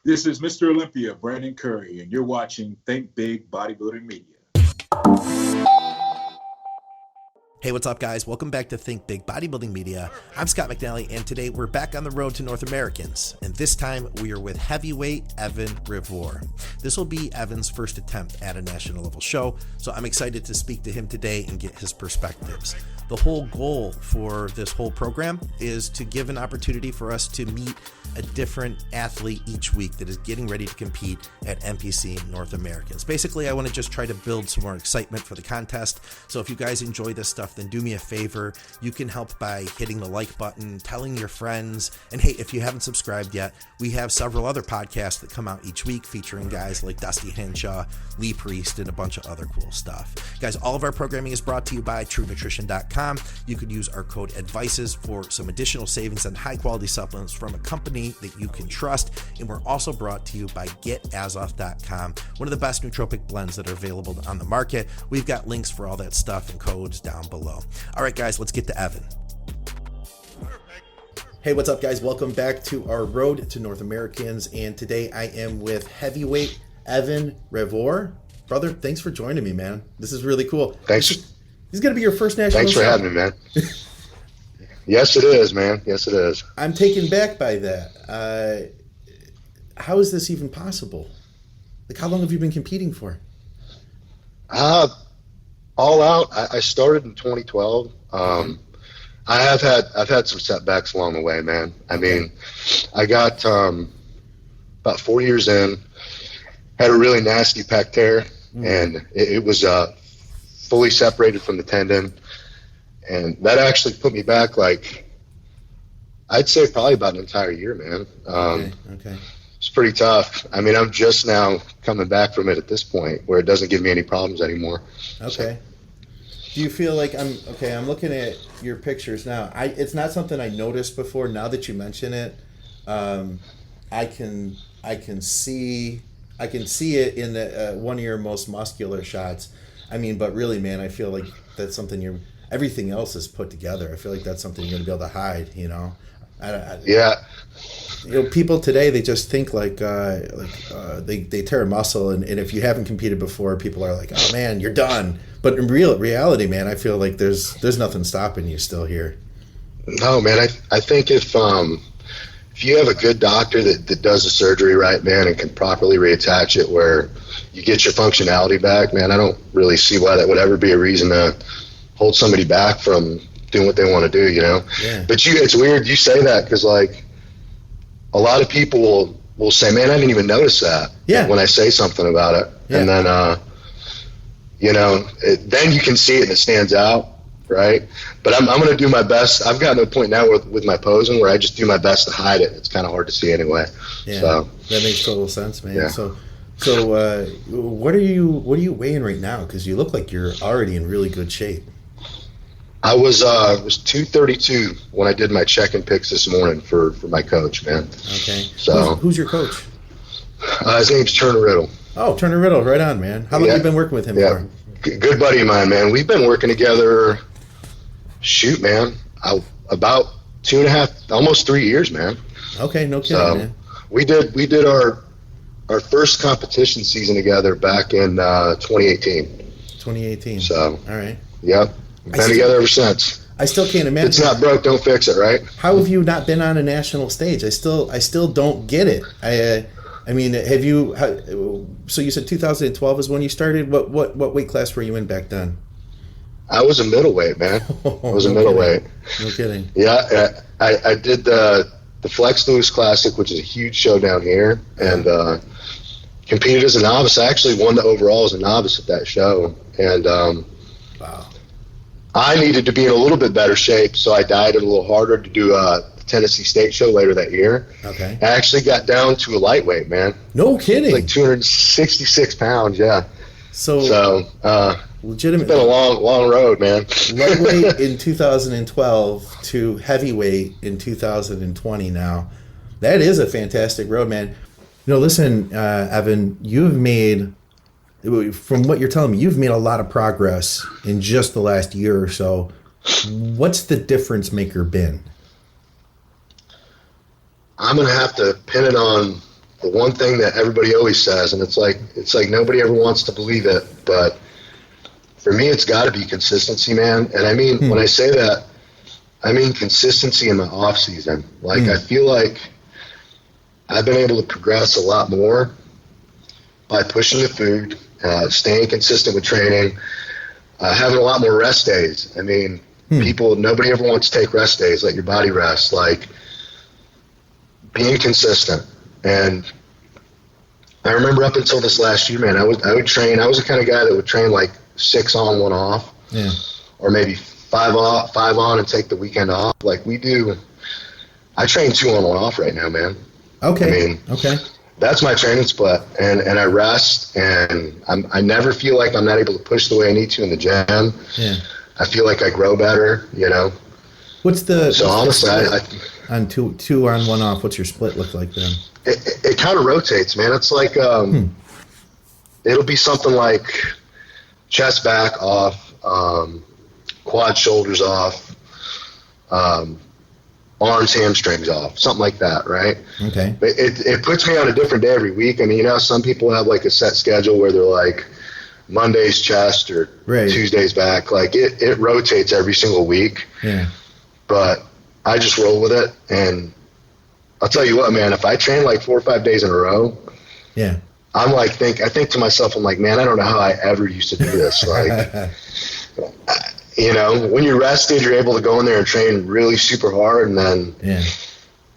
This is Mr. Olympia, Brandon Curry, and you're watching Think Big Bodybuilding Media. Hey, what's up, guys? Welcome back to Think Big Bodybuilding Media. I'm Scott McNally, and today we're back on the road to North Americans, and this time we are with heavyweight Evan Revoir. This will be Evan's first attempt at a national level show, so I'm excited to speak to him today and get his perspectives. The whole goal for this whole program is to give an opportunity for us to meet a different athlete each week that is getting ready to compete at NPC North Americans. Basically, I want to just try to build some more excitement for the contest. So if you guys enjoy this stuff, then do me a favor. You can help by hitting the like button, telling your friends. And hey, if you haven't subscribed yet, we have several other podcasts that come out each week featuring guys like Dusty Henshaw, Lee Priest, and a bunch of other cool stuff. Guys, all of our programming is brought to you by TrueNutrition.com. You could use our code ADVICES for some additional savings on high quality supplements from a company that you can trust. And we're also brought to you by GetAzoth.com, one of the best nootropic blends that are available on the market. We've got links for all that stuff and codes down below. All right, guys, let's get to Evan. Hey, what's up, guys? Welcome back to our road to North Americans. And today I am with heavyweight Evan Revoir. Brother, thanks for joining me, man. This is really cool. Thanks. This is going to be your first national Thanks for show. having me, man. Yes, it is, man. Yes, it is. I'm taken back by that. How is this even possible? Like, how long have you been competing for? All out. I started in 2012. I've had some setbacks along the way, man. I mean, I got about 4 years in, had a really nasty pec tear, and it was fully separated from the tendon. And that actually put me back, like, I'd say probably about an entire year, man. Okay. It's pretty tough. I mean, I'm just now coming back from it at this point where it doesn't give me any problems anymore. Okay. Do you feel like I'm looking at your pictures now. It's not something I noticed before. Now that you mention it, I can see it in the one of your most muscular shots. I mean, but really, man, I feel like that's something everything else is put together. I feel like that's something you're going to be able to hide, you know? Yeah. You know, people today, they just think like they tear a muscle, and if you haven't competed before, people are like, oh man, you're done. But in reality, man, I feel like there's nothing stopping you still here. No, man, I think if you have a good doctor that does the surgery right, man, and can properly reattach it where you get your functionality back, man, I don't really see why that would ever be a reason to hold somebody back from doing what they want to do, you know? Yeah. But it's weird you say that because, like, a lot of people will say, man, I didn't even notice that when I say something about it. Yeah. And then, you know, then you can see it and it stands out, right? But I'm going to do my best. I've gotten to a point now with my posing where I just do my best to hide it. It's kind of hard to see anyway. Yeah, so that makes total sense, man. Yeah. So what are you weighing right now? Because you look like you're already in really good shape. I was 232 when I did my check-in picks this morning for my coach, man. Okay. So who's your coach? His name's Turner Riddle. Oh, Turner Riddle, right on, man. How long have you been working with him for? Good buddy of mine, man. We've been working together, about 2.5, almost 3 years, man. Okay, no kidding, man. We did our first competition season together back in 2018. 2018. So, all right. Yep. Been together ever since. I still can't imagine. It's not broke, don't fix it, right? How have you not been on a national stage? I still don't get it. I mean, have you? So you said 2012 is when you started. What weight class were you in back then? I was a middleweight, man. I was a middleweight. No kidding. Yeah, I did the Flex News Classic, which is a huge show down here, and competed as a novice. I actually won the overall as a novice at that show, and wow. I needed to be in a little bit better shape, so I dieted a little harder to do the Tennessee State show later that year. Okay. I actually got down to a lightweight, man. No kidding. Like 266 pounds, yeah. So legitimate. It's been a long road, man. Lightweight in 2012 to heavyweight in 2020 now. That is a fantastic road, man. You know, listen, Evan, you've made, from what you're telling me, you've made a lot of progress in just the last year or so. What's the difference maker been? I'm going to have to pin it on the one thing that everybody always says, and it's like nobody ever wants to believe it, but for me, it's got to be consistency, man. And I mean, when I say that, I mean consistency in my off season. Like, I feel like I've been able to progress a lot more by pushing the food, staying consistent with training, having a lot more rest days. I mean, nobody ever wants to take rest days. Let your body rest. Like, being consistent. And I remember up until this last year, man, I would train. I was the kind of guy that would train like 6 on, 1 off, or maybe 5 on and take the weekend off. Like we do. I train 2 on, 1 off right now, man. Okay. I mean, that's my training split, and I rest, and I never feel like I'm not able to push the way I need to in the gym. Yeah. I feel like I grow better, you know. Honestly, on 2 on, 1 off, what's your split look like then? It kind of rotates, man. It's like it'll be something like chest back off, quad shoulders off, arms hamstrings off, something like that, right? Okay. But it puts me on a different day every week. I mean, you know, some people have like a set schedule where they're like Monday's chest or Tuesday's back. Like it rotates every single week. Yeah. But I just roll with it, and I'll tell you what, man, if I train like 4 or 5 days in a row, I'm like, I think to myself, I'm like, man, I don't know how I ever used to do this. Like, you know, when you're rested, you're able to go in there and train really super hard, and then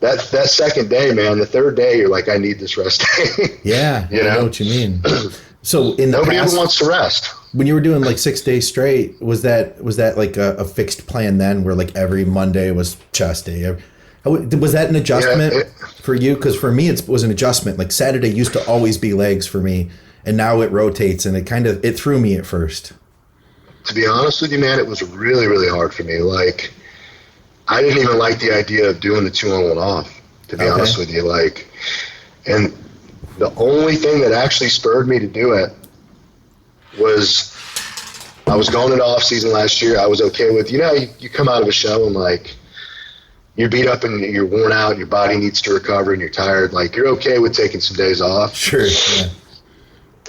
that second day, man, the third day, you're like, I need this rest day. Yeah, you know? I know what you mean. So in the nobody past, ever wants to rest. When you were doing like 6 days straight, was that like a fixed plan then, where like every Monday was chest day? Was that an adjustment for you? Because for me, it was an adjustment. Like Saturday used to always be legs for me, and now it rotates, and it threw me at first. To be honest with you, man, it was really, really hard for me. Like, I didn't even like the idea of doing the 2 on, 1 off, to be honest with you. Like, and the only thing that actually spurred me to do it was I was going into off season last year. I was okay with, you know, you come out of a show and like you're beat up and you're worn out, your body needs to recover and you're tired. Like, you're okay with taking some days off. Sure. Yeah.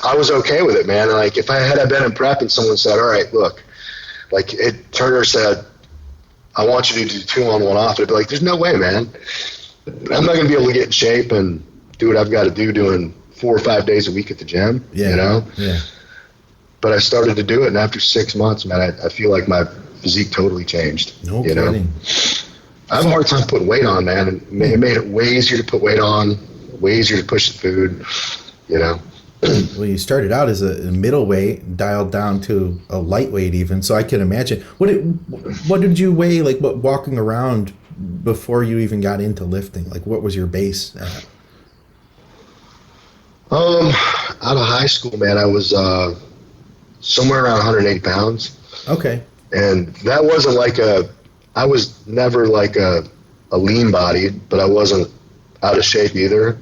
I was okay with it, man. Like, if I had been in prep and someone said, all right, look, like Turner said, I want you to do 2 on, 1 off, I'd be like, there's no way, man. I'm not going to be able to get in shape and do what I've got to do doing 4 or 5 days a week at the gym, you know? Yeah. But I started to do it, and after 6 months, man, I feel like my physique totally changed. No you kidding. Know? I have a hard time putting weight on, man, and it made it way easier to put weight on, way easier to push the food, you know? Well, you started out as a middleweight, dialed down to a lightweight even, so I can imagine. What did you weigh, like, walking around before you even got into lifting? Like, what was your base at? Out of high school, man, I was somewhere around 180 pounds. Okay. And that wasn't like I was never like a lean body, but I wasn't out of shape either.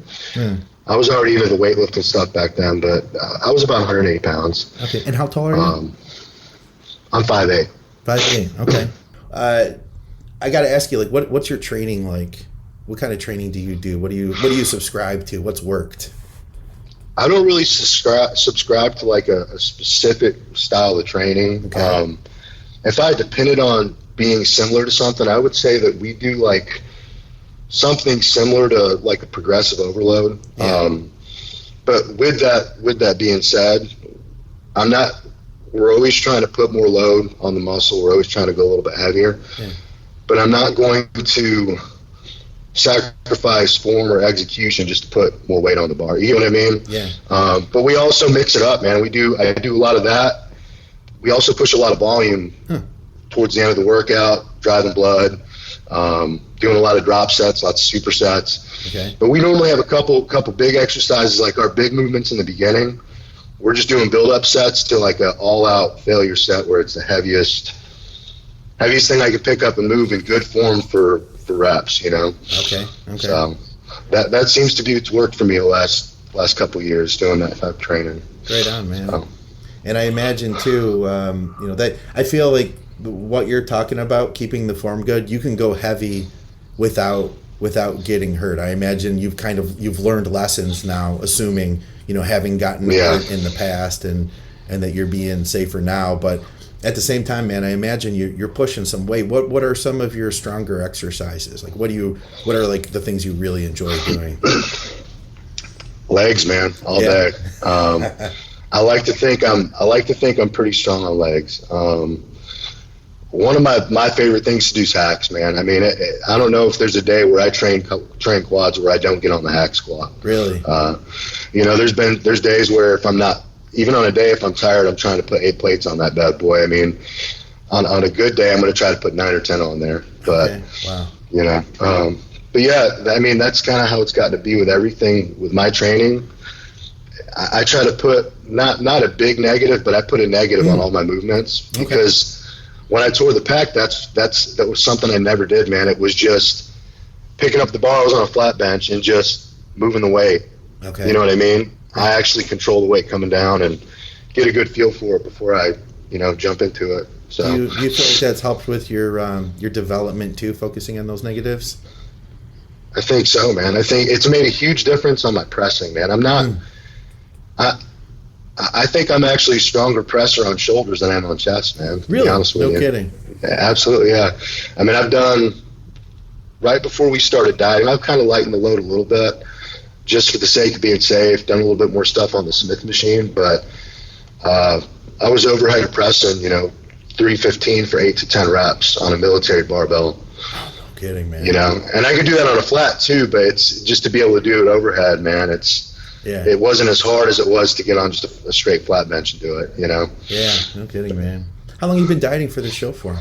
I was already into the weightlifting stuff back then, but I was about 180 pounds. Okay. And how tall are you? I'm 5'8". 5'8". Okay. I got to ask you, like, what's your training like? What kind of training do you do? What do you subscribe to? What's worked? I don't really subscribe to like a specific style of training. Okay. If I depended on being similar to something, I would say that we do like something similar to like a progressive overload. Yeah. But with that being said, we're always trying to put more load on the muscle. We're always trying to go a little bit heavier, but I'm not going to sacrifice form or execution just to put more weight on the bar. You know what I mean? Yeah. But we also mix it up, man. I do a lot of that. We also push a lot of volume towards the end of the workout, driving blood, doing a lot of drop sets, lots of supersets. Okay. But we normally have a couple big exercises, like our big movements in the beginning. We're just doing build-up sets to like an all-out failure set where it's the heaviest thing I can pick up and move in good form for reps, you know? Okay. So that seems to be what's worked for me the last couple of years doing that type of training. Right on, man. So. And I imagine too, that I feel like what you're talking about, keeping the form good, you can go heavy without without getting hurt? I imagine you've learned lessons now, assuming, having gotten hurt in the past and that you're being safer now. But at the same time, man, I imagine you're pushing some weight. What are some of your stronger exercises? Like, what are like the things you really enjoy doing? Legs, man, all day. I like to think I'm pretty strong on legs. One of my favorite things to do is hacks, man. I mean, I don't know if there's a day where I train quads where I don't get on the hack squat. Really? There's days where if I'm not, even on a day if I'm tired, I'm trying to put 8 plates on that bad boy. I mean, on a good day, I'm going to try to put 9 or 10 on there. But okay. Wow. But yeah, I mean, that's kind of how it's got to be with everything with my training. I try to put not a big negative, but I put a negative on all my movements because when I tore the pec, that was something I never did, man. It was just picking up the bars on a flat bench and just moving the weight. Okay. You know what I mean? I actually control the weight coming down and get a good feel for it before I, jump into it. So do you feel like that's helped with your development too, focusing on those negatives? I think so, man. I think it's made a huge difference on my pressing, man. I'm not. I think I'm actually a stronger presser on shoulders than I am on chest, man. Really? To be honest with no you. Kidding. Yeah, absolutely, yeah. I mean, I've done right before we started dieting. I've kind of lightened the load a little bit, just for the sake of being safe. Done a little bit more stuff on the Smith machine, but I was overhead pressing, 315 for 8 to 10 reps on a military barbell. Oh, no kidding, man. And I could do that on a flat too, but it's just to be able to do it overhead, man. It wasn't as hard as it was to get on just a straight flat bench and do it, Yeah, no kidding, man. How long have you been dieting for the show for?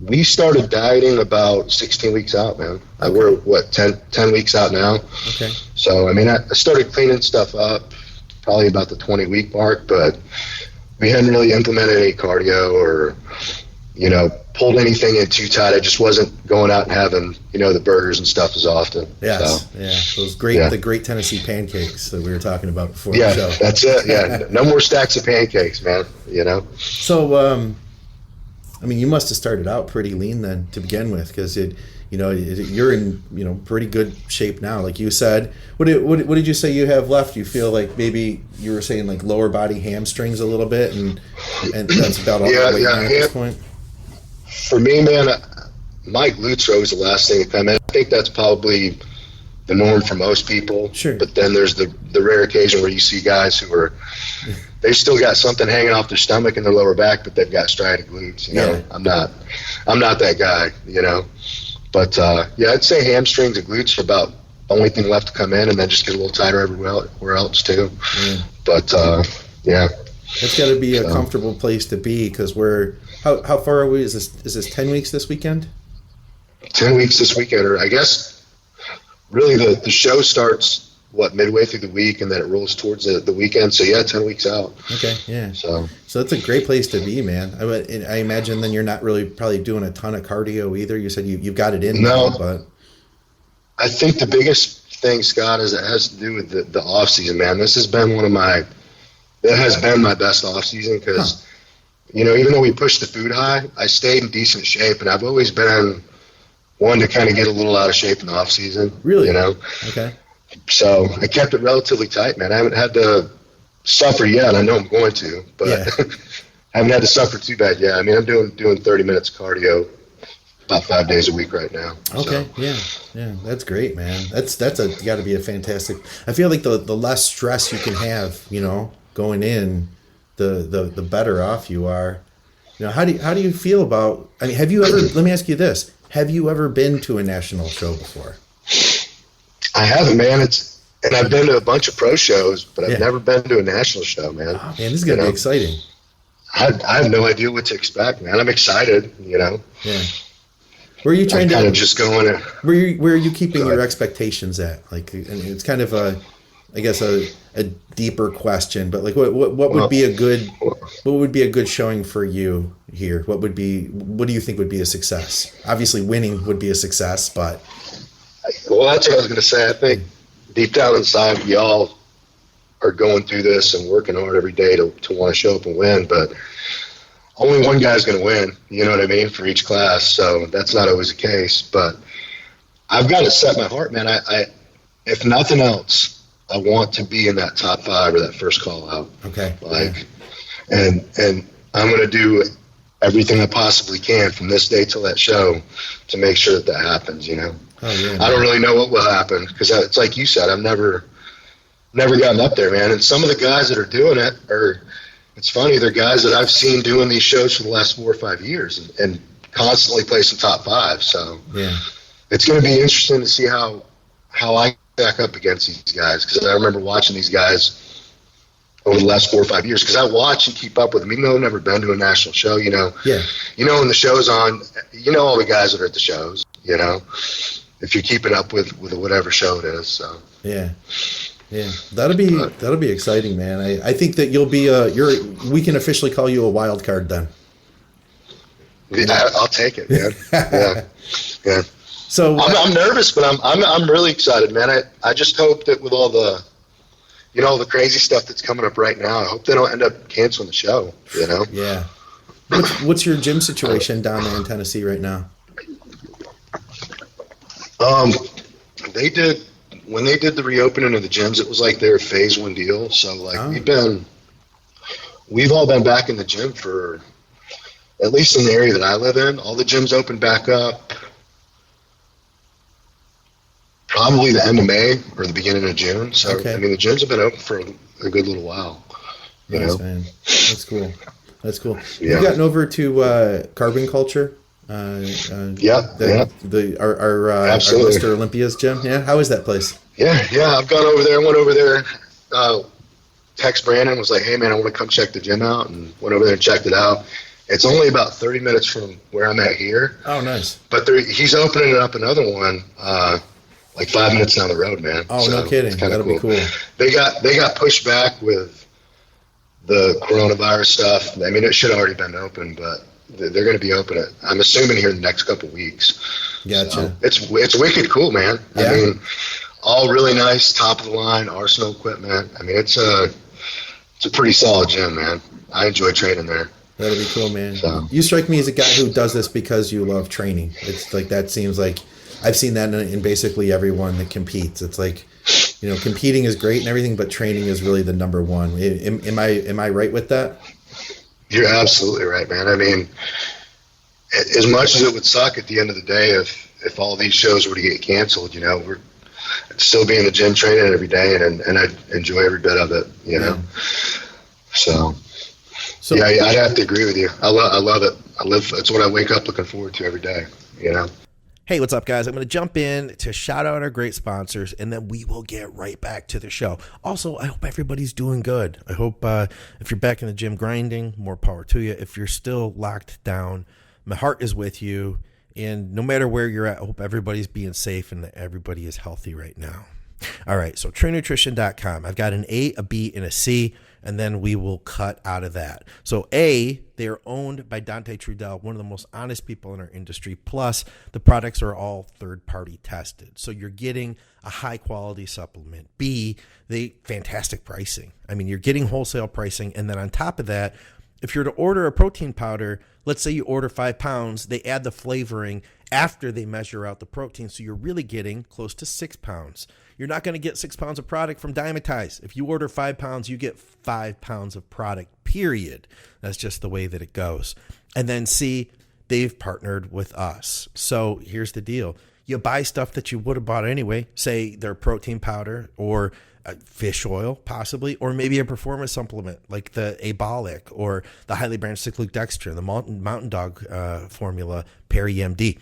We started dieting about 16 weeks out, man. We're 10 weeks out now. Okay. So I mean, I started cleaning stuff up probably about the 20-week mark, but we hadn't really implemented any cardio or pulled anything in too tight. I just wasn't going out and having the burgers and stuff as often. Yes, so, the great Tennessee pancakes that we were talking about before the show. Yeah, that's it. Yeah, no more stacks of pancakes, man. So, I mean, you must have started out pretty lean then to begin with, because you're in pretty good shape now. Like you said, what did you say you have left? You feel like maybe you were saying like lower body hamstrings a little bit, and that's about all the weight at this point. For me, man, my glutes are always the last thing to come in. I think that's probably the norm for most people. Sure. But then there's the rare occasion where you see guys who they still got something hanging off their stomach and their lower back, but they've got striated glutes. Yeah. I'm not that guy. But I'd say hamstrings and glutes are about the only thing left to come in, and then just get a little tighter everywhere else too. Yeah. But it's got to be a comfortable place to be, because how far are we? Is this 10 weeks this weekend? 10 weeks this weekend, or I guess really the show starts midway through the week, and then it rolls towards the weekend. So 10 weeks out. Okay, yeah. So that's a great place to be, man. I imagine then you're not really probably doing a ton of cardio either. You said you've got it in. No, now, but I think the biggest thing, Scott, is it has to do with the off season, man. This has been my best off season because. Even though we pushed the food high, I stayed in decent shape, and I've always been one to kind of get a little out of shape in the off season. Really? Okay. So I kept it relatively tight, man. I haven't had to suffer yet. I know I'm going to, but I haven't had to suffer too bad yet. I mean, I'm doing 30 minutes cardio about 5 days a week right now. Okay. So. Yeah. That's great, man. That's got to be a fantastic. I feel like the less stress you can have, going in, the better off you are. How do you feel about? I mean, have you ever? Let me ask you this: have you ever been to a national show before? I haven't, man. And I've been to a bunch of pro shows, but I've never been to a national show, man. Oh, man, this is gonna be exciting. I have no idea what to expect, man. I'm excited, Yeah. Where are you trying kind of just going? Where are you keeping your expectations at? Like, and it's kind of a deeper question, but like, what would be a good showing for you here? What do you think would be a success? Obviously, winning would be a success, but. Well, that's what I was going to say. I think deep down inside, we all are going through this and working hard every day to want to show up and win. But only one guy's going to win, you know what I mean, for each class. So that's not always the case. But I've got to set my heart, man. I if nothing else, I want to be in that top 5 or that first call out. Okay. And I'm going to do everything I possibly can from this day till that show to make sure that happens, you know. Oh, yeah, I don't really know what will happen because it's like you said, I've never gotten up there, man. And some of the guys that are doing it it's funny, they're guys that I've seen doing these shows for the last 4 or 5 years and constantly placing top 5. So yeah, it's going to be interesting to see how I back up against these guys, because I remember watching these guys over the last 4 or 5 years, because I watch and keep up with them, even though I've never been to a national show, you know. Yeah. You know, when the show's on, you know all the guys that are at the shows, you know, if you're keeping up with whatever show it is. So yeah, that'll be exciting, man. I think that you'll be we can officially call you a wild card then. Yeah, I'll take it, man. Yeah. So I'm nervous, but I'm really excited, man. I just hope that with all the, you know, the crazy stuff that's coming up right now, I hope they don't end up canceling the show, you know? Yeah. What's your gym situation down there in Tennessee right now? When they did the reopening of the gyms, it was like their phase 1 deal. So like we've all been back in the gym for, at least in the area that I live in, all the gyms opened back up probably the end of May or the beginning of June. So okay. I mean, the gyms have been open for a good little while. You know? Man. That's cool. Yeah. You've gotten over to Carbon Culture. Our Mr. Olympia's gym. Yeah, how is that place? Yeah, I've gone over there. Went over there. Text Brandon, was like, "Hey man, I want to come check the gym out," and went over there and checked it out. It's only about 30 minutes from where I'm at here. Oh, nice. But he's opening up another one, like 5 minutes down the road, man. Oh, so no kidding. That'll be cool. They got pushed back with the coronavirus stuff. I mean, it should have already been open, but they're going to be open, I'm assuming, here in the next couple of weeks. Gotcha. So it's wicked cool, man. Yeah. I mean, all really nice, top of the line Arsenal equipment. I mean, it's a pretty solid gym, man. I enjoy training there. That'll be cool, man. So. You strike me as a guy who does this because you love training. It's like, that seems like I've seen that in basically everyone that competes. It's like, you know, competing is great and everything, but training is really the number one. Am I right with that? You're absolutely right, man. I mean, as much as it would suck at the end of the day if all these shows were to get canceled, you know, I'd still be in the gym training every day, and I'd enjoy every bit of it, you know. So yeah, I'd have to agree with you. I love it. It's what I wake up looking forward to every day, you know. Hey, what's up, guys? I'm going to jump in to shout out our great sponsors, and then we will get right back to the show. Also, I hope everybody's doing good. I hope if you're back in the gym grinding, more power to you. If you're still locked down, my heart is with you. And no matter where you're at, I hope everybody's being safe and that everybody is healthy right now. All right, so TrueNutrition.com. I've got an A, a B, and a C, and then we will cut out of that. So A, they are owned by Dante Trudell, one of the most honest people in our industry. Plus, the products are all third-party tested. So you're getting a high-quality supplement. B, fantastic pricing. I mean, you're getting wholesale pricing, and then on top of that, if you're to order a protein powder, let's say you order 5 pounds, they add the flavoring after they measure out the protein. So you're really getting close to 6 pounds. You're not going to get 6 pounds of product from Dymatize. If you order 5 pounds, you get 5 pounds of product, period. That's just the way that it goes. And then C, they've partnered with us. So here's the deal. You buy stuff that you would have bought anyway, say their protein powder or fish oil, possibly, or maybe a performance supplement like the Abolic or the highly branched cyclic dextrin, the Mountain Dog formula, Peri MD.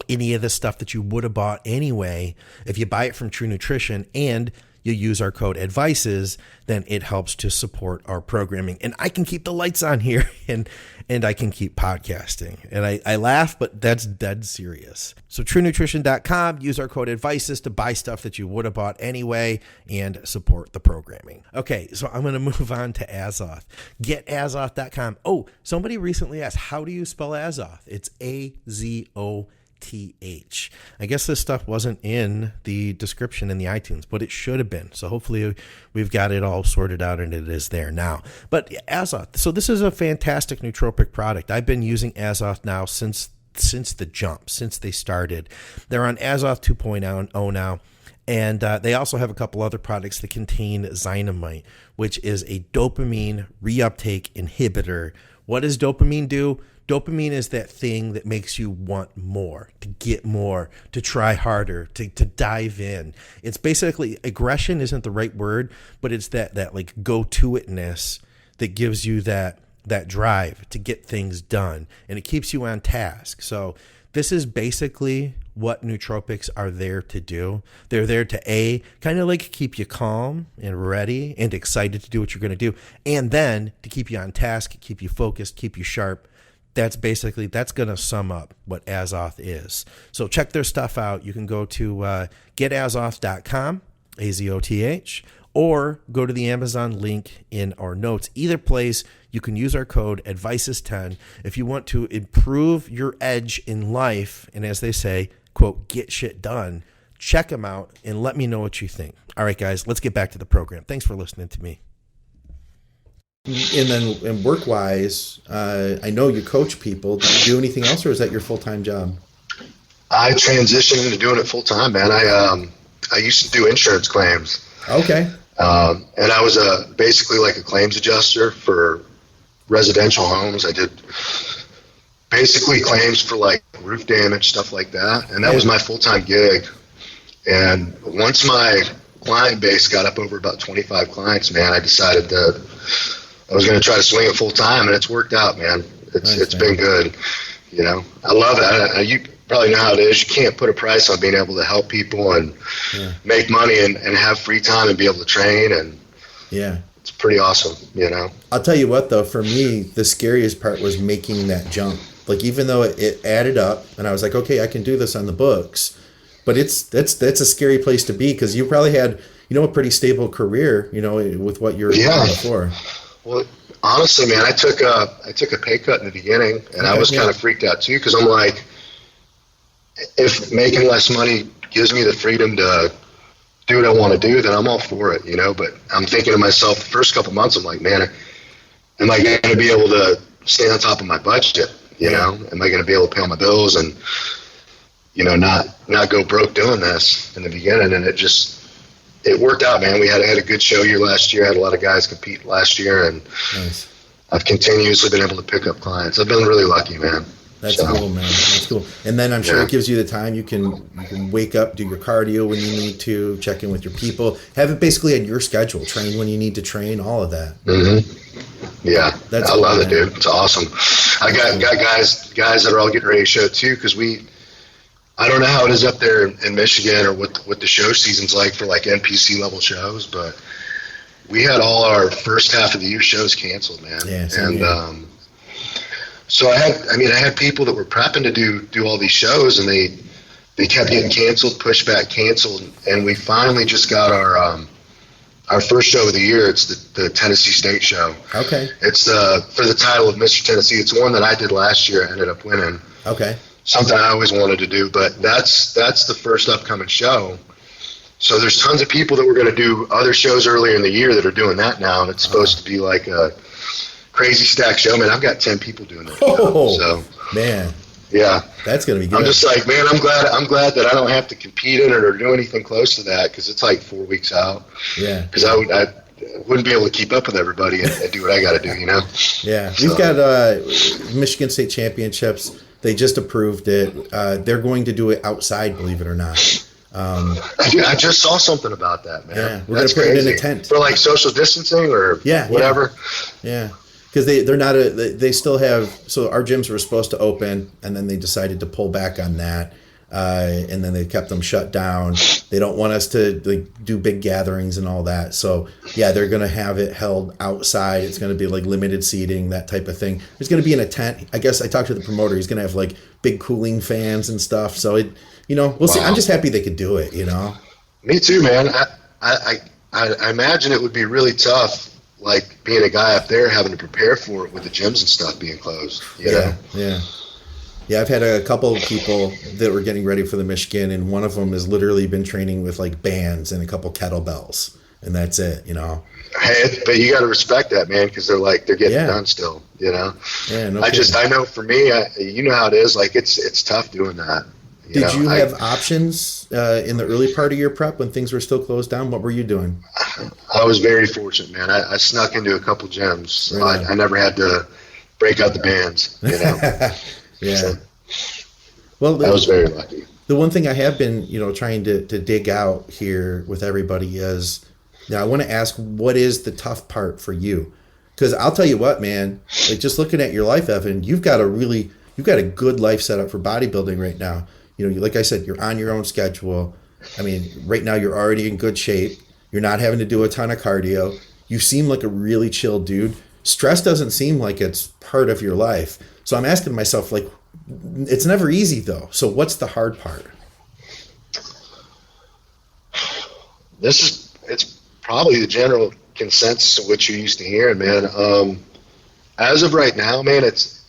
Any of the stuff that you would have bought anyway, if you buy it from True Nutrition and you use our code ADVICES, then it helps to support our programming. And I can keep the lights on here and I can keep podcasting. And I laugh, but that's dead serious. So TrueNutrition.com, use our code ADVICES to buy stuff that you would have bought anyway and support the programming. Okay, so I'm going to move on to Azoth. GetAzoth.com. Oh, somebody recently asked, how do you spell Azoth? It's Azoth. I guess this stuff wasn't in the description in the iTunes, but it should have been. So hopefully we've got it all sorted out and it is there now. But Azoth, so this is a fantastic nootropic product. I've been using Azoth now since the jump, since they started. They're on Azoth 2.0 now. And they also have a couple other products that contain Zynamite, which is a dopamine reuptake inhibitor. What does dopamine do? Dopamine is that thing that makes you want more, to get more, to try harder, to dive in. It's basically, aggression isn't the right word, but it's that like go-to-itness that gives you that drive to get things done, and it keeps you on task. So this is basically what nootropics are there to do. They're there to kind of like keep you calm and ready and excited to do what you're going to do, and then to keep you on task, keep you focused, keep you sharp. That's going to sum up what Azoth is. So check their stuff out. You can go to getazoth.com, AZOTH, or go to the Amazon link in our notes. Either place, you can use our code ADVICES10 if you want to improve your edge in life. And as they say, quote, get shit done. Check them out and let me know what you think. All right, guys, let's get back to the program. Thanks for listening to me. And then work-wise, I know you coach people. Do you do anything else, or is that your full-time job? I transitioned into doing it full-time, man. I used to do insurance claims. Okay. And I was basically like a claims adjuster for residential homes. I did basically claims for like roof damage, stuff like that. And that was my full-time gig. And once my client base got up over about 25 clients, man, I decided that I was going to try to swing it full-time, and it's worked out, man. It's been good. You know, I love it. You probably know how it is. You can't put a price on being able to help people and make money and have free time and be able to train. And it's pretty awesome, you know. I'll tell you what, though, for me, the scariest part was making that jump. Like, even though it added up, and I was like, okay, I can do this on the books, but that's a scary place to be, because you probably had, a pretty stable career, with what you were doing before. Well, honestly, man, I took a pay cut in the beginning, and I was kind of freaked out too, because I'm like, if making less money gives me the freedom to do what I want to do, then I'm all for it, But I'm thinking to myself, the first couple months, I'm like, man, am I going to be able to stay on top of my budget? Am I going to be able to pay all my bills and not go broke doing this in the beginning? And it worked out, man. I had a good show year last year. I had a lot of guys compete last year, and I've continuously been able to pick up clients. I've been really lucky, man. That's cool, man. That's cool. And then I'm sure it gives you the time. You can wake up, do your cardio when you need to, check in with your people, have it basically on your schedule, train when you need to train, all of that. Mm-hmm. Yeah, I love it, dude. It's awesome. I got guys that are all getting ready to show too, because I don't know how it is up there in Michigan or what the show season's like for like NPC level shows, but we had all our first half of the year shows canceled, man. Yeah, so I had people that were prepping to do all these shows, and they kept getting canceled, pushed back, canceled, and we finally just got our first show of the year. It's the Tennessee State show. Okay. It's for the title of Mr. Tennessee. It's one that I did last year. I ended up winning. Okay. Something I always wanted to do, but that's the first upcoming show. So there's tons of people that were going to do other shows earlier in the year that are doing that now, and it's supposed to be like a crazy stack show. Man, I've got 10 people doing that. So man, yeah, that's going to be good. I'm just like, man, I'm glad that I don't have to compete in it or do anything close to that, because it's like 4 weeks out. Yeah, because I wouldn't be able to keep up with everybody and do what I got to do. Yeah, we've got Michigan State Championships. They just approved it. They're going to do it outside, believe it or not. I just saw something about that, man. Yeah, we're going to put it in a tent for like social distancing or whatever. Yeah, because they're not they still have. So our gyms were supposed to open, and then they decided to pull back on that, and then they kept them shut down. They don't want us to do big gatherings and all that. So yeah, they're going to have it held outside. It's going to be like limited seating, that type of thing. It's going to be in a tent. I guess I talked to the promoter. He's going to have like big cooling fans and stuff. So we'll see. I'm just happy they could do it. Me too, man. I imagine it would be really tough, like being a guy up there having to prepare for it with the gyms and stuff being closed. You know? Yeah. Yeah, I've had a couple of people that were getting ready for the Michigan, and one of them has literally been training with like bands and a couple kettlebells, and that's it, you know. Hey, but you got to respect that, man, because they're getting it done still, you know. Yeah, no I know for me, you know how it is. Like it's tough doing that. Did you have options in the early part of your prep when things were still closed down? What were you doing? I was very fortunate, man. I snuck into a couple gyms. Right. I never had to break out the bands, you know. Yeah. So, well, I was very lucky. The one thing I have been, trying to dig out here with everybody is, now I want to ask, what is the tough part for you? Because I'll tell you what, man, like just looking at your life, Evan, you've got a good life set up for bodybuilding right now. Like I said, you're on your own schedule. I mean, right now you're already in good shape. You're not having to do a ton of cardio. You seem like a really chill dude. Stress doesn't seem like it's part of your life. So I'm asking myself, like, it's never easy though. So what's the hard part? It's probably the general consensus of what you're used to hearing, man. As of right now, man, it's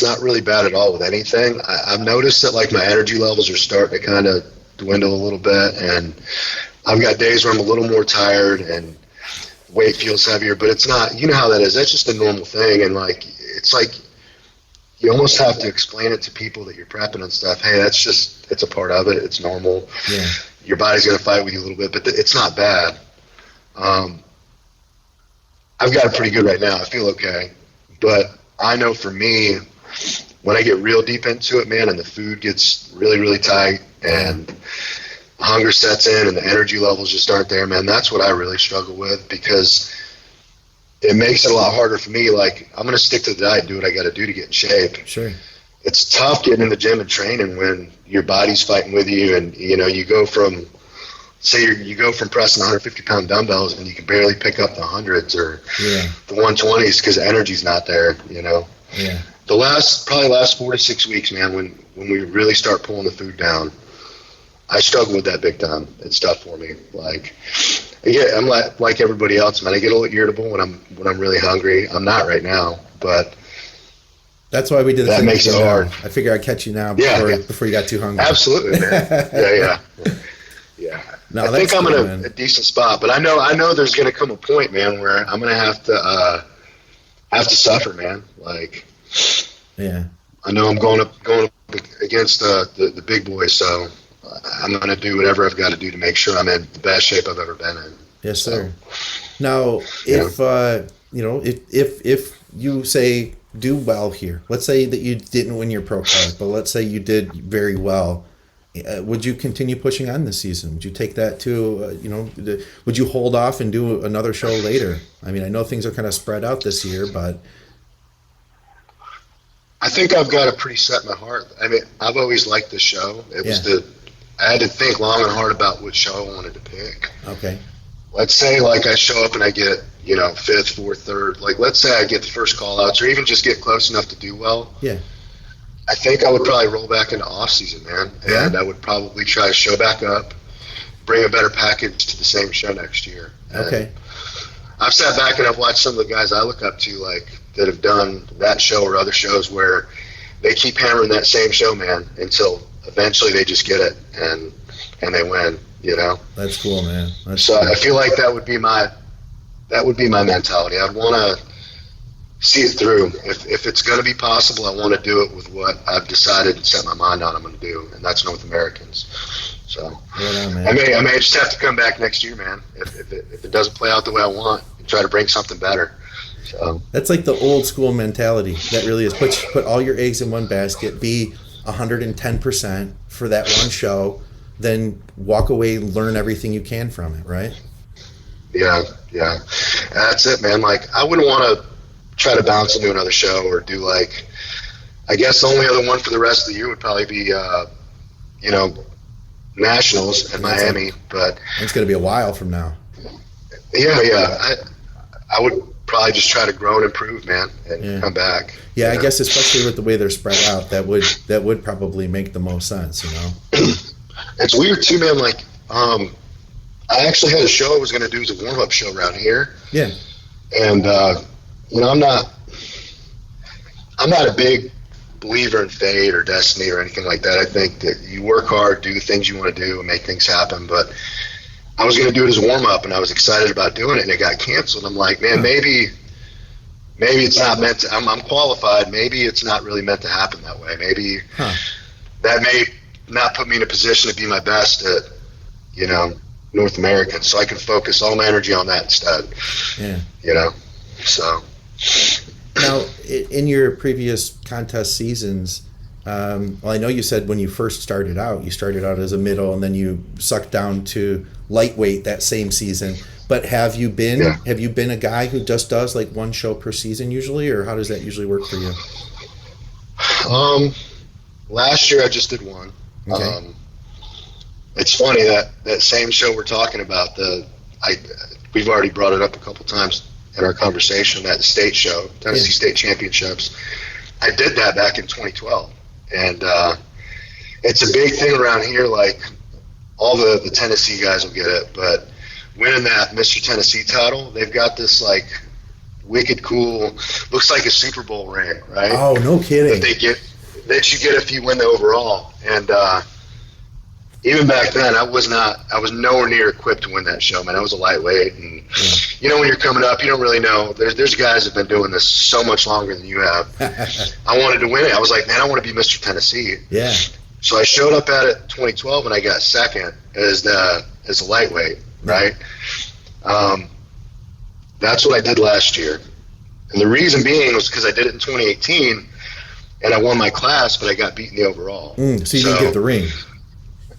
not really bad at all with anything. I've noticed that like my energy levels are starting to kind of dwindle a little bit, and I've got days where I'm a little more tired and weight feels heavier, but it's not, you know how that is. That's just a normal thing. And like, it's like, you almost have to explain it to people that you're prepping and stuff. Hey, it's a part of it. It's normal. Yeah. Your body's going to fight with you a little bit, but it's not bad. I've got it pretty good right now. I feel okay. But I know for me, when I get real deep into it, man, and the food gets really, really tight and hunger sets in and the energy levels just aren't there, man, that's what I really struggle with, because it makes it a lot harder for me. Like, I'm going to stick to the diet and do what I got to do to get in shape. Sure. It's tough getting in the gym and training when your body's fighting with you, and you go from, say you go from pressing 150-pound dumbbells and you can barely pick up the hundreds or the 120s because the energy's not there. Yeah. The last 4 to 6 weeks, man, when we really start pulling the food down, I struggle with that big time. It's tough for me. Like, yeah, I'm like everybody else, man. I get a little irritable when I'm really hungry. I'm not right now, but that's why we did that makes it hard. I figure I'd catch you now before you got too hungry. Absolutely, man. Yeah. No, I think I'm in a decent spot, but I know there's going to come a point, man, where I'm going to have to suffer, man. Like, yeah, I know I'm going up against the big boys, so I'm going to do whatever I've got to do to make sure I'm in the best shape I've ever been in. Yes, sir. Now, if you say do well here, let's say that you didn't win your pro card, but let's say you did very well, would you continue pushing on this season? Would you take that to, would you hold off and do another show later? I mean, I know things are kind of spread out this year, but I think I've got it pretty set in my heart. I mean, I've always liked this show. I had to think long and hard about what show I wanted to pick. Okay. Let's say like I show up and I get, fifth, fourth, third. Like, let's say I get the first call outs or even just get close enough to do well. Yeah. I think I would probably roll back into off season, man. And I would probably try to show back up, bring a better package to the same show next year. And okay. I've sat back and I've watched some of the guys I look up to, like, that have done that show or other shows where they keep hammering that same show, man, until eventually they just get it and they win, That's cool, man. Cool. I feel like that would be my mentality. I'd want to see it through. If it's going to be possible, I want to do it with what I've decided and set my mind on I'm going to do, and that's North Americans. So right on, man. I may just have to come back next year, man, if it doesn't play out the way I want, and try to bring something better. So that's like the old school mentality. That really is. Put all your eggs in one basket. Be 110% for that one show. Then walk away and learn everything you can from it. Right? Yeah. That's it, man. Like, I wouldn't want to try to bounce into another show or do like. I guess the only other one for the rest of the year would probably be, Nationals in Miami. But it's going to be a while from now. Yeah. I would probably just try to grow and improve, man, and come back. Yeah, I guess especially with the way they're spread out, that would probably make the most sense, It's weird too, man. Like, I actually had a show I was going to do as a warm-up show around here. Yeah. And I'm not a big believer in fate or destiny or anything like that. I think that you work hard, do the things you want to do, and make things happen. But I was going to do it as a warm-up, and I was excited about doing it, and it got canceled. I'm like, man, maybe it's not meant to. I'm qualified. Maybe it's not really meant to happen that way. Maybe that may not put me in a position to be my best at, North American. So I can focus all my energy on that instead. Yeah. So. Now, in your previous contest seasons, I know you said when you first started out as a middle, and then you sucked down to lightweight that same season. But have you been a guy who just does like one show per season usually, or how does that usually work for you? Last year I just did one. Okay. It's funny that same show we're talking about. We've already brought it up a couple times in our conversation, that state show, Tennessee State Championships. I did that back in 2012, and it's a big thing around here. Like, all the Tennessee guys will get it, but winning that Mr. Tennessee title, they've got this like wicked cool, looks like a Super Bowl ring, right? Oh, no kidding. That you get if you win the overall. And even back then, I was nowhere near equipped to win that show, man. I was a lightweight, and when you're coming up, you don't really know. There's guys that have been doing this so much longer than you have. I wanted to win it. I was like, man, I want to be Mr. Tennessee. Yeah. So I showed up at it 2012, and I got second as a lightweight, right? That's what I did last year, and the reason being was because I did it in 2018, and I won my class, but I got beat in the overall. So you didn't get the ring.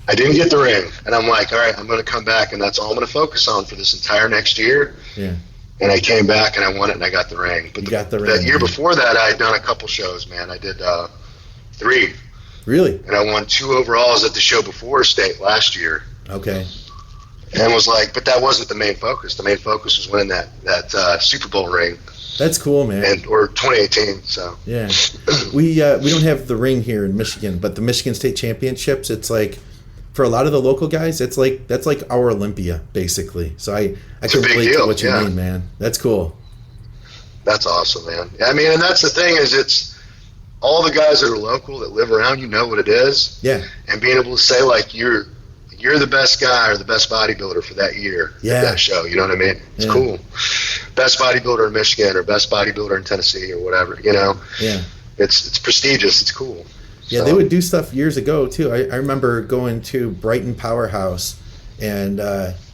I didn't get the ring, and I'm like, all right, I'm going to come back, and that's all I'm going to focus on for this entire next year. Yeah. And I came back, and I won it, and I got the ring. But that year before that, I had done a couple shows, man. I did 3. Really? And I won 2 overalls at the show before state last year. Okay. And was like, but that wasn't the main focus. The main focus was winning that Super Bowl ring. That's cool, man. Or 2018. So yeah, we don't have the ring here in Michigan, but the Michigan State Championships, it's like, for a lot of the local guys, that's like our Olympia basically. So I can relate to what you mean, man. That's cool. That's awesome, man. I mean, and that's the thing, is it's all the guys that are local that live around you know what it is. Yeah. And being able to say like you're the best guy or the best bodybuilder for that year at that show. You know what I mean? It's cool. Best bodybuilder in Michigan or best bodybuilder in Tennessee or whatever, Yeah. It's prestigious. It's cool. Yeah, they would do stuff years ago, too. I remember going to Brighton Powerhouse, and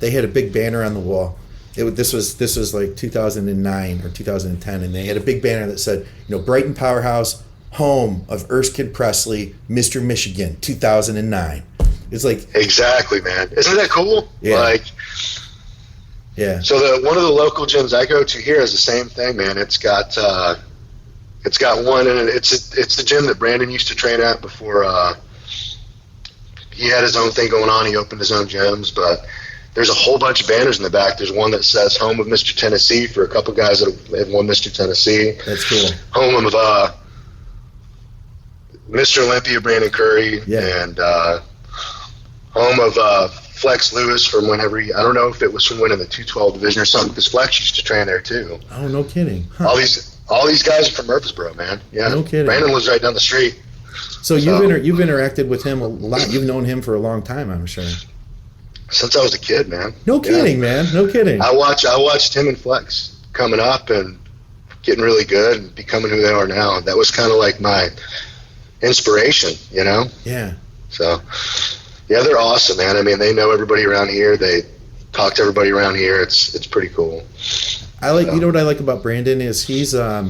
they had a big banner on the wall. This was like 2009 or 2010, and they had a big banner that said, Brighton Powerhouse, home of Erskine Presley, Mr. Michigan, 2009. It's like, exactly, man. Isn't that cool? Yeah. So one of the local gyms I go to here is the same thing, man. It's got one, and it's the gym that Brandon used to train at before he had his own thing going on. He opened his own gyms, but there's a whole bunch of banners in the back. There's one that says home of Mr. Tennessee for a couple guys that have won Mr. Tennessee. That's cool. Home of Mr. Olympia, Brandon Curry, and home of Flex Lewis from whenever I don't know if it was from winning the 212 division or something, because Flex used to train there too. Oh, no kidding. Huh. All these guys are from Murfreesboro, man. Yeah, no kidding. Brandon lives right down the street. So you've interacted with him a lot. You've known him for a long time, I'm sure. Since I was a kid, man. No kidding, man. No kidding. I watched him and Flex coming up and getting really good and becoming who they are now. That was kind of like my inspiration, Yeah. So, yeah, they're awesome, man. I mean, they know everybody around here. They talk to everybody around here. It's pretty cool. You know what I like about Brandon is he's still a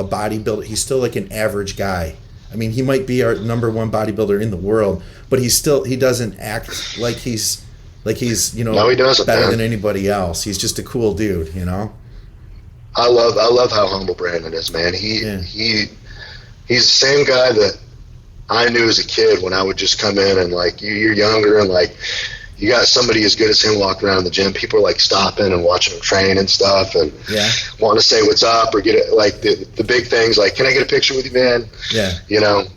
bodybuilder. He's still like an average guy. I mean, he might be our number one bodybuilder in the world, but he doesn't act like he's no, he doesn't, better man. than anybody else. He's just a cool dude, I love how humble Brandon is, man. He's the same guy that I knew as a kid when I would just come in and like you're younger and like you got somebody as good as him walking around the gym. People are like stopping and watching him train and stuff and wanting to say what's up or get it, like the big things like, can I get a picture with you, man? Yeah.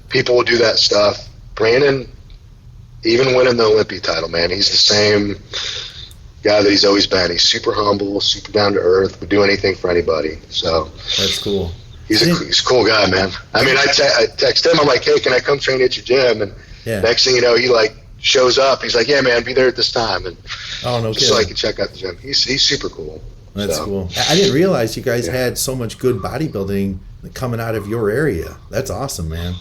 People will do that stuff. Brandon, even winning the Olympia title, man, he's the same guy that he's always been. He's super humble, super down to earth, would do anything for anybody. So that's cool. He's a cool guy, man. I mean, I text him. I'm like, hey, can I come train at your gym? And next thing you know, he like shows up. He's like, yeah, man, be there at this time. And no kidding. So I can check out the gym. He's super cool. That's cool. I didn't realize you guys had so much good bodybuilding coming out of your area. That's awesome, man.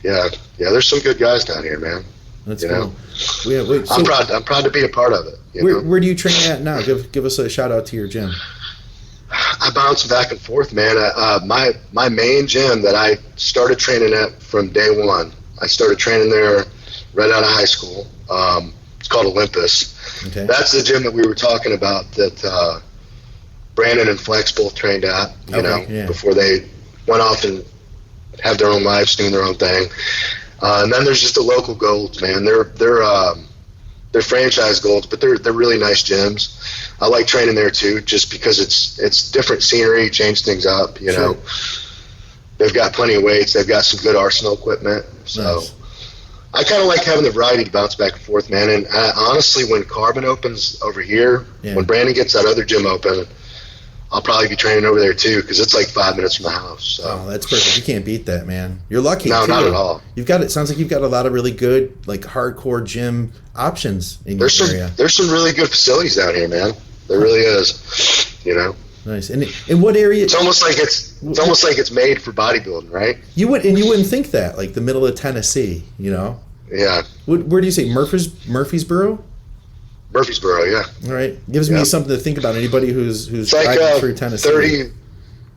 Yeah. There's some good guys down here, man. That's cool. I'm proud to be a part of it. Where do you train at now? Give us a shout out to your gym. I bounce back and forth, man. My main gym that I started training at from day one. I started training there right out of high school. It's called Olympus. Okay. That's the gym that we were talking about that Brandon and Flex both trained at. Before they went off and have their own lives, doing their own thing. And then there's just the local Golds, man. They're franchise Golds, but they're really nice gyms. I like training there too, just because it's different scenery, change things up. You know, they've got plenty of weights. They've got some good arsenal equipment. So nice. I kind of like having the variety to bounce back and forth, man. And honestly, when Carbon opens over here, when Brandon gets that other gym open, I'll probably be training over there too, because it's like 5 minutes from the house. So. Oh, that's perfect. You can't beat that, man. You're lucky. No, too. Not at all. It sounds like you've got a lot of really good, like hardcore gym options in your area. There's some really good facilities down here, man. There really is. You know. Nice. And in what area? It's almost like it's made for bodybuilding, right? You wouldn't think that, like the middle of Tennessee, you know? Yeah. Where do you say Murfreesboro? Murfreesboro, yeah. All right, gives me something to think about. Anybody who's driving through Tennessee.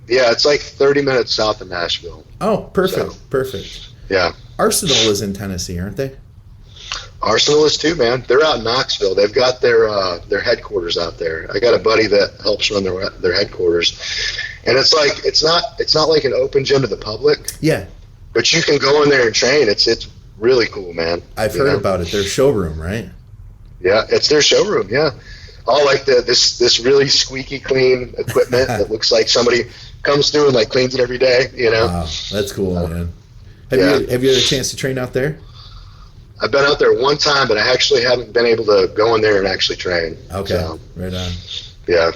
It's like 30 minutes south of Nashville. Oh, perfect, perfect. Yeah. Arsenal is in Tennessee, aren't they? Arsenal is too, man. They're out in Knoxville. They've got their headquarters out there. I got a buddy that helps run their headquarters, and it's not like an open gym to the public. Yeah. But you can go in there and train. It's really cool, man. I've heard about it. Their showroom, right? Yeah, it's their showroom. Yeah, all like this really squeaky clean equipment that looks like somebody comes through and like cleans it every day. You know, wow, that's cool, man. Have you had a chance to train out there? I've been out there one time, but I actually haven't been able to go in there and actually train. Okay, so, right on. Yeah.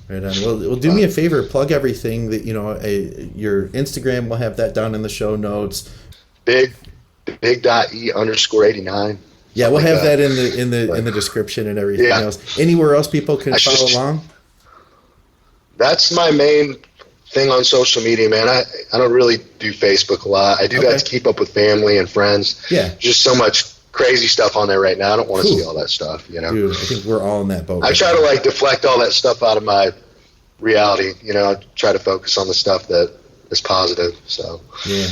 Right on. Well, do me a favor, plug everything that your Instagram. We'll have that down in the show notes. Big.E_89. Yeah, we'll have that in the description and everything else. Anywhere else people can follow along? That's my main thing on social media, man. I don't really do Facebook a lot. I do that to keep up with family and friends. Yeah. Just so much crazy stuff on there right now. I don't want to see all that stuff, you know. Dude, I think we're all in that boat. I try to like deflect all that stuff out of my reality, you know, try to focus on the stuff that is positive. So yeah,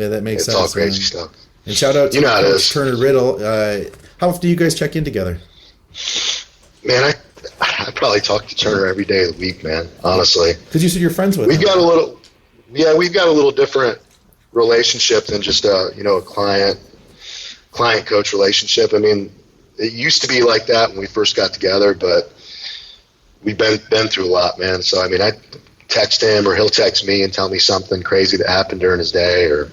that makes sense. It's all crazy stuff. And shout out to Coach Turner Riddle. How often do you guys check in together? Man, I probably talk to Turner every day of the week, man, honestly. Because you said you're friends with him. We've got a little different relationship than just a client-coach relationship. I mean, it used to be like that when we first got together, but we've been through a lot, man. So, I mean, I text him or he'll text me and tell me something crazy that happened during his day or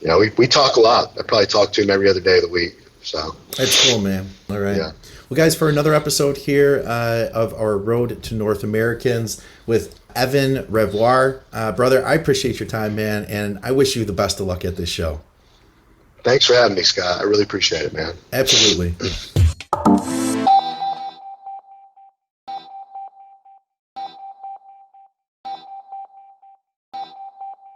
you know, we talk a lot. I probably talk to him every other day of the week. So that's cool, man. All right. Yeah. Well, guys, for another episode here of our Road to North Americans with Evan Revoir. Brother, I appreciate your time, man, and I wish you the best of luck at this show. Thanks for having me, Scott. I really appreciate it, man. Absolutely.